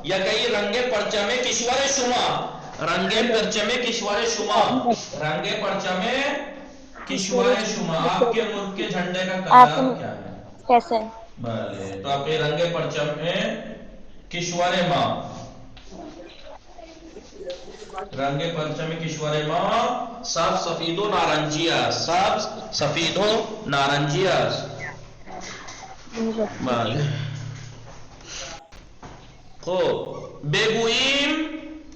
یا کہیے رنگ پرچم کشور شما. رنگ پرچم کشور شما. رنگ پرچم کشور شما آپ کے ملک کے جھنڈے کا کلر کیا ہے؟ کیسا ہے؟ بھلے تو آپ کے رنگ پرچم میں کشور ماں رنگ پرچم کشور ما سب سفید و نارنجی است. سب سفید و نارنجی است. بله. خب بگوییم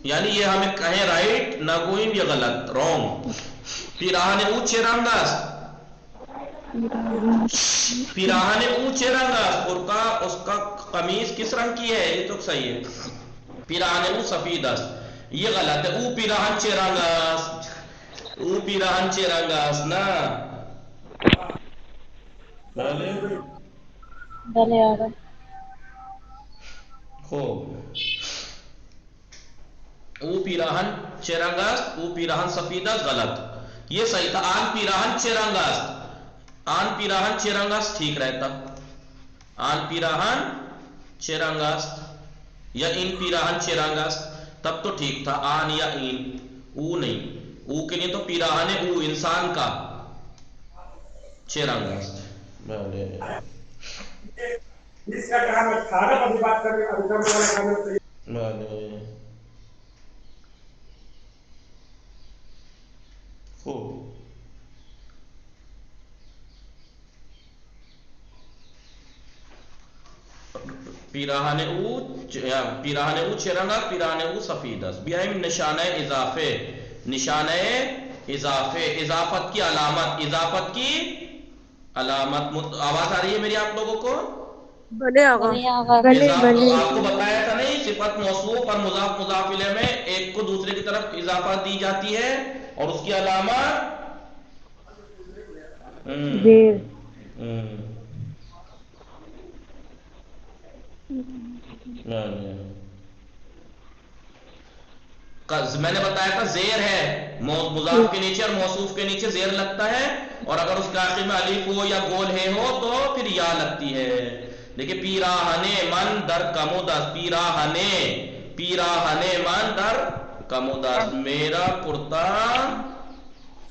یعنی یہ ہمیں کہیں رائٹ، نگوییم یہ غلط، رونگ. پیراہن او چه رنگ است؟ پیراہن او چه رنگ است؟ اس کا قمیص کس رنگ کی ہے؟ یہ تو صحیح ہے. پیراہن او سفید است، یہ غلط ہے. او پیراہن چه رنگ است؟ او پیراہن چه رنگ است نا. بله بله آقا. خوب او پیراہن چه رنگ است؟ او پیراہن سفید است، غلط. یہ صحیح تھا. آن پیراہن چه رنگ است؟ آن پیراہن چه رنگ است ٹھیک رہتا. آن پیراہن چه رنگ است یا این پیراہن چه رنگ است تب تو ٹھیک تھا. آن یا این، او نہیں. او کے لیے تو پیراہن او انسان کا چه رنگ است. بله اس کا کام ہے کھانا پر بات کر رہے ہیں. ابھی والا کھانا چاہیے. بله خوب. پیراہن او چه رنگ است؟ پیراہن او سفید است. بیایم نشانه اضافه. نشانه اضافه، اضافت کی علامت. اضافت کی علامت. آواز آ رہی ہے میری آپ لوگوں کو؟ بھلے آقا. آپ کو بتایا تھا نہیں، صفت موصوف اور مضاف مضاف الیہ میں ایک کو دوسرے کی طرف اضافہ دی جاتی ہے اور اس کی علامت میں نے بتایا تھا زیر ہے، مضاف کے نیچے اور موصوف کے نیچے زیر لگتا ہے، اور اگر اس کے آخر میں الف ہو یا گول ہے ہو تو پھر یا لگتی ہے. دیکھیں پیراہنے من در کمودست. پیراہنے من در کمودست. میرا کرتا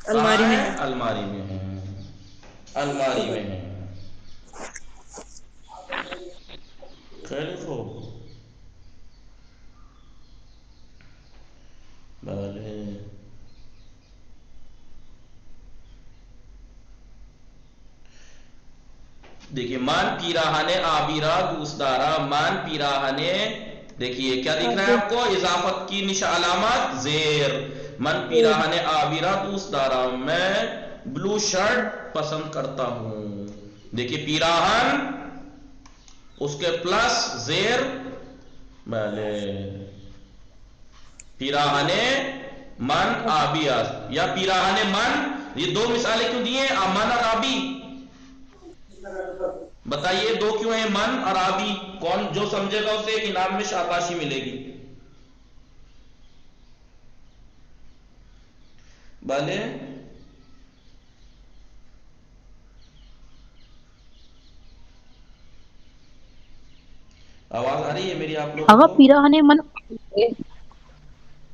الماری میں ہے. الماری میں ہے. الماری میں ہے. خیلی خوب. بله دیکھیے من پیراہن آبی را دوست دارا. من پیراہن، دیکھیے کیا دکھ رہا ہے آپ کو؟ اضافت کی علامت زیر. من پیراہن آبی را دوست دارا. میں بلو شرٹ پسند کرتا ہوں. دیکھیے پیراہن اس کے پلس زیر. بله پیراہن من آبی است یا پیراہن من. یہ دو مثالیں کیوں دی ہیں؟ من اور آبی. بتائیے دو کیوں ہیں من اور آبی؟ کون جو سمجھے گا اسے ایک انعام میں شاباشی ملے گی. بھلے آواز آ رہی ہے میری آپ لوگوں کو؟ پیراہن من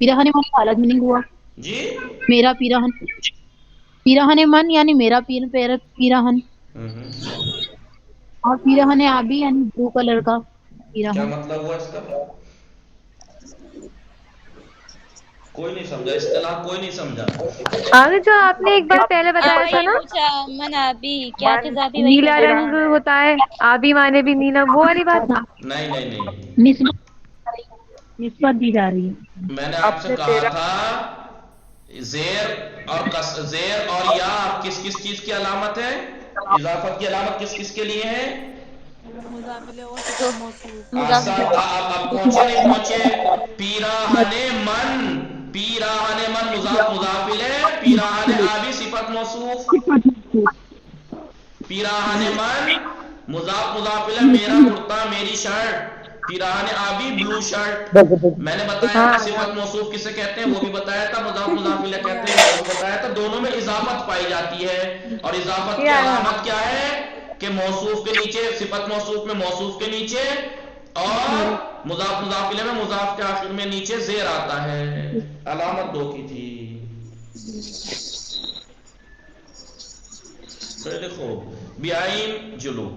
کا الگ میننگ ہوا جی. میرا پیراہن من یعنی میرا پیراہن، اور پیراہن آبی یعنی بلو کلر کا کیا پیراہن. مطلب ہوا اس کا؟ کوئی نہیں سمجھا اصطلاح، کوئی نہیں سمجھا. آگے جو آپ نے ایک بار پہلے بتایا تھا نا من آبی کیا چیز آبی؟ نیلا رنگ ہوتا ہے، آبی معنی بھی نیلا، وہ والی بات نا. نہیں نسبت دی جا رہی ہے. میں نے آپ سے کہا تھا زیر اور یا کس کس چیز کی علامت ہے؟ اضافت کی علامت کس کس کے لیے ہے؟ اب پہنچے نہیں پہنچے. پیراہن من مضاف مضاف الیہ. پیراہن آبی صفت موصوف. پیراہن من مضاف مضاف الیہ میرا کرتا میری شرٹ. پیراہن آبی بلو شرٹ. میں نے بتایا تھا صفت موصوف کسے کہتے ہیں وہ بھی بتایا تھا، مضاف مضاف الیہ کہتے ہیں وہ بھی بتایا تھا. دونوں میں اضافت پائی جاتی ہے، اور اضافت کی علامت کیا ہے کہ موصوف کے نیچے، صفت موصوف میں موصوف کے نیچے اور مضاف مضاف الیہ میں مضاف کے آخر میں نیچے زیر آتا ہے. علامت دو کی تھی. خیلی خوب. بیائیم جلو.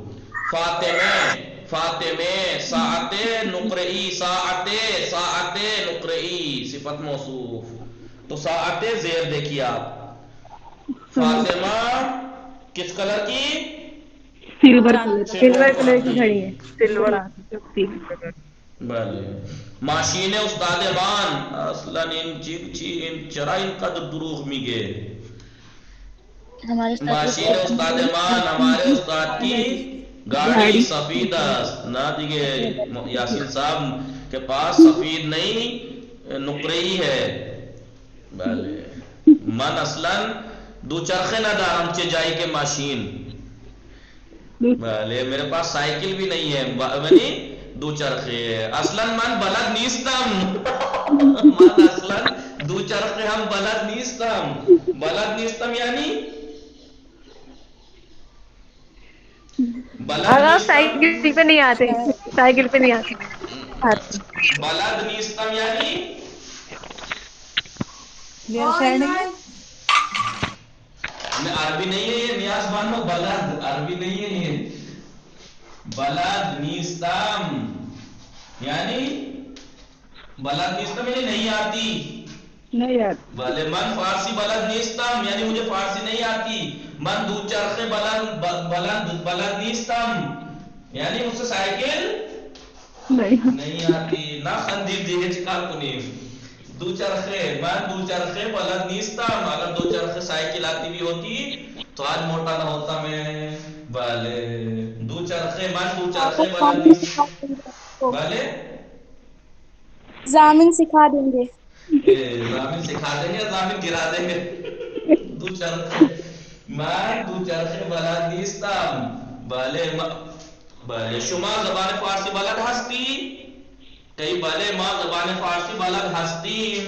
فاطمے ساعت نقرئی. ساعت نقرئی صفت موصوف. تو ساعت زیر دیکھیے آپ. فاطمہ کس کلر کی؟ سلور کلر کی گھڑی ہے. سلور. بله. ماشین استاد مان اصلا این چرا اینقدر دروغ میگه؟ ماشین استاد مان ہمارے استاد کی گاڑی سفید است. نہ دیگه یاسین صاحب کے پاس سفید نہیں نقرئی ہے. بله. من اصلا دو چرخے نہ دارم چه جائی کے ماشین. بله میرے پاس سائیکل بھی نہیں ہے یعنی دو چرخے. اصلا من بلد نیستم. من اصلا دو چرخے ہم بلد نیستم. بلد نیستم یعنی سائیکل پہ نہیں آتے. سائیکل پہ نہیں آتے. بلد نیستم یعنی عربی نہیں ہے یہ نیاز مانو. بلد عربی نہیں ہے یہ. بلد نیستم یعنی بلد نیستم یعنی نہیں آتی. نہیں آتی. بھلے من فارسی بلد نیستم یعنی مجھے فارسی نہیں آتی. من دو چرخے بلد نیستم یعنی مجھ سے سائیکل نہیں آتی. نہ خندید دیگه چکار کنیم. دو چرخے من دو چرخے بلد نیستم. اگر دو چرخے سائیکل آتی بھی ہوتی تو آج موٹا نہ ہوتا میں. بھلے دو چرخے من دو چرخے بلد نیستم. بھلے ضامن سکھا دیں گے. ضامن سکھا دیں گے ضامن گرا دیں گے. دو چرخے من دو چرخه بلد نیستم. بله شما زبان فارسی بلد هستی؟ کئی بله ما زبان فارسی بلد هستیم.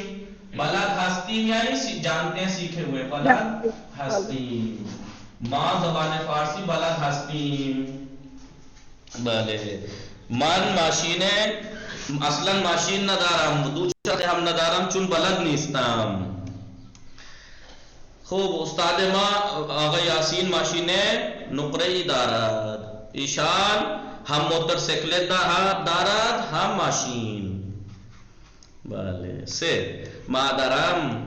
بلد هستیم یعنی جانتے ہیں سیکھے ہوئے. بلد هستیم. ما زبان فارسی بلد هستیم. بله من ماشین اصلا ماشین ندارم. دو چرخه هم ندارم چون بلد نیستم. خوب استاد ما آقا یاسین ماشین نقره‌ای دارد. ایشان هم موتر سیکلت دارد هم ماشین. بله. سه مادرم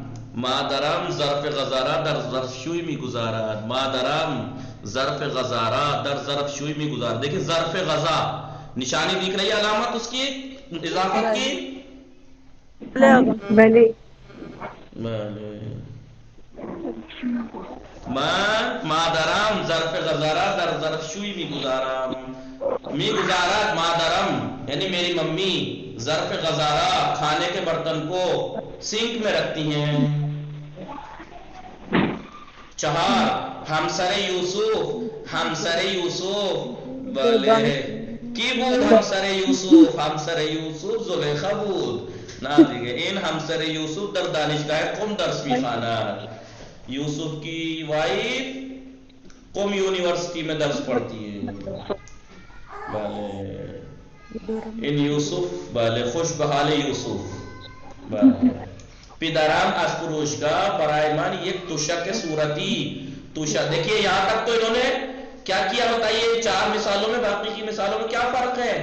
ظرف غزارا در ظرفشوی میگذارد. مادرم ظرف غزارا در ظرفشوی میگذارد. دیکھیں ظرف غزا نشانی دکھ رہی ہے علامت اس کی اضافت کی. بله من مادرم ظرف غزارا در ظرفشوی میگذارد. مادرم یعنی میری ممی ظرف غزارا کھانے کے برتن کو سنک میں رکھتی ہیں. چہار ہمسر یوسف بلے کی بود. ہمسر یوسف زلیخا بود. نہ دیگه این همسر یوسف در دانشگاه قم درس میخواند. یوسف کی وائف قم یونیورسٹی میں درس پڑھتی ہے. این یوسف بله خوش به حال یوسف. بله پدرم از فروشگاه برای من یک تشک صورتی دیکھیے یہاں تک تو انہوں نے کیا کیا بتائیے. چار مثالوں میں باقی کی مثالوں میں کیا فرق ہے؟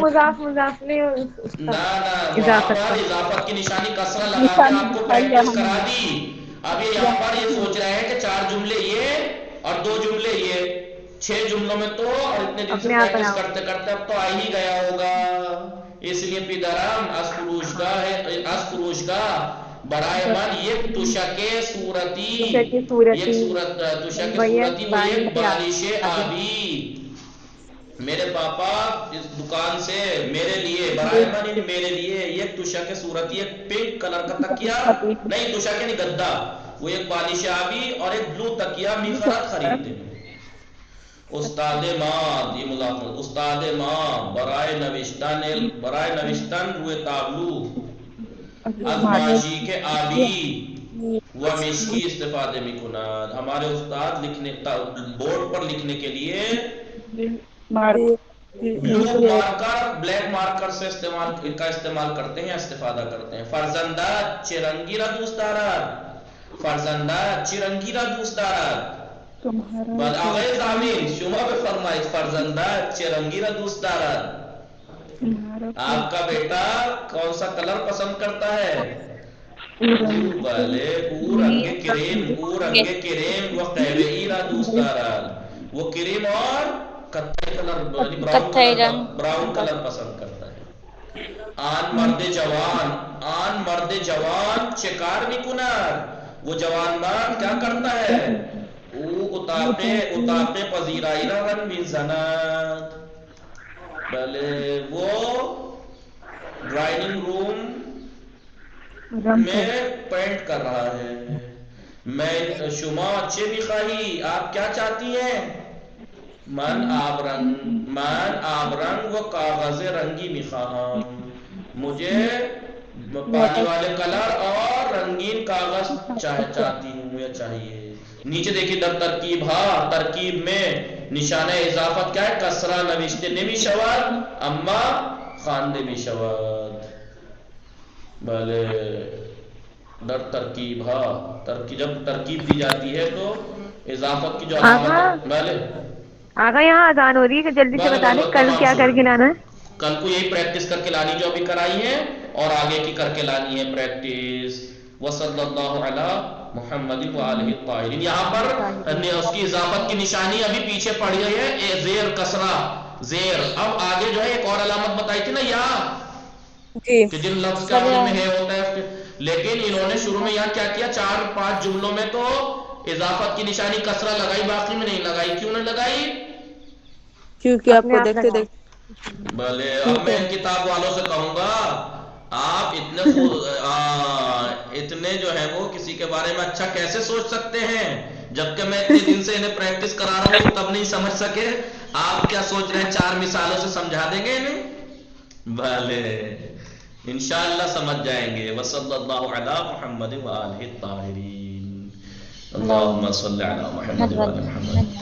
مضاف نہیں اضافت کی نشانی کسرہ لگا کے آپ کو پریکٹس کرا دی. اب یہ یہاں پر یہ سوچ رہے ہیں کہ چار جملے یہ اور دو جملے یہ. 6 جملوں میں تو اور اتنے دن سے پریکٹس کرتے کرتے اب تو آ ہی گیا ہوگا. اس لیے پدرم از فروشگاه برای من یک تشک صورتی و یک بالش آبی. میرے پاپا اس دکان سے میرے لیے برائے من میرے لیے ایک تشک صورتی ایک پنک کلر کا تکیا نہیں تشک یعنی گدا وہ ایک بالش آبی اور ایک بلو تکیا میخرات خریدتے ہیں. استاد ما یہ مضافت استاد ما برائے نوشتن روی تابلو از ماشی کے آبی و مشکی استفادے میکند. ہمارے استاد لکھنے بورڈ پر لکھنے کے لیے بلو مارکر بلیک مارکر سے استعمال کرتے ہیں استفادہ کرتے ہیں. فرزندہ چرنگی را دوست دارد. فرزندہ چرنگی را دوست دارد. بعد آقای زمین شما بفرمایید فرزندہ چرنگی را دوست دارد. آپ کا بیٹا کون سا کلر پسند کرتا ہے؟ بلے رنگ کریم و قہوہی را دوست دارد، وہ کریم اور کتھائی کلر براؤن کلر پسند کرتا ہے. آن مرد جوان چکار میکناد، وہ جوان مرد کیا کرتا ہے؟ او اتاقے پذیرائی را رنگ میزند، بلے وہ ڈرائننگ روم میں پینٹ کر رہا ہے. میں شما اچھے بھی خواہی، آپ کیا چاہتی ہیں؟ من آب رنگ و کاغذ رنگی میخواہم، مجھے پانی والے کلر اور رنگین کاغذ چاہتی ہوں یا چاہیے. نیچے دیکھیے در ترکیب، ہاں ترکیب میں نشانہ اضافت کیا ہے؟ کسرہ نوشتے نمی شود اما خواندے می شود. بھلے در ترکیب، ہاں جب ترکیب دی جاتی ہے تو اضافت کی جو علامت. بھلے آقا یہاں اذان ہو رہی ہے کہ جلدی سے بتا دیں کل کیا کر کے لانا ہے. کل کو یہی پریکٹس کر کے لانی جو ابھی کرائی ہے، اور آگے کی کر کے لانی ہے پریکٹس. وصلی اللہ علی محمد وآلہ الطاہرین. یہاں پر اس کی اضافت کی نشانی ابھی پیچھے پڑ گئی ہے، زیر کسرہ زیر. اب آگے جو ہے ایک اور علامت بتائی تھی نا یہاں، کہ جن لفظ کے آخر میں ہے ہوتا ہے، لیکن انہوں نے شروع میں یہاں کیا کیا، 4-5 جملوں میں تو اضافت کی نشانی کسرہ لگائی، باقی میں نہیں لگائی. کیوں نہیں لگائی؟ کیونکہ آپ کو دیکھتے دیکھتے. بھلے اب میں کتاب والوں سے کہوں گا آپ اتنے جو ہے وہ کسی کے بارے میں اچھا کیسے سوچ سکتے ہیں، جبکہ میں اتنے دن سے انہیں پریکٹس کرا رہا ہوں تب نہیں سمجھ سکے. آپ کیا سوچ رہے ہیں 4 مثالوں سے سمجھا دیں گے انہیں؟ بھلے انشاءاللہ سمجھ جائیں گے. وصلی اللہ علی محمد وآلہ الطاہرین. اللہم صلی علی محمد وآلہ محمد.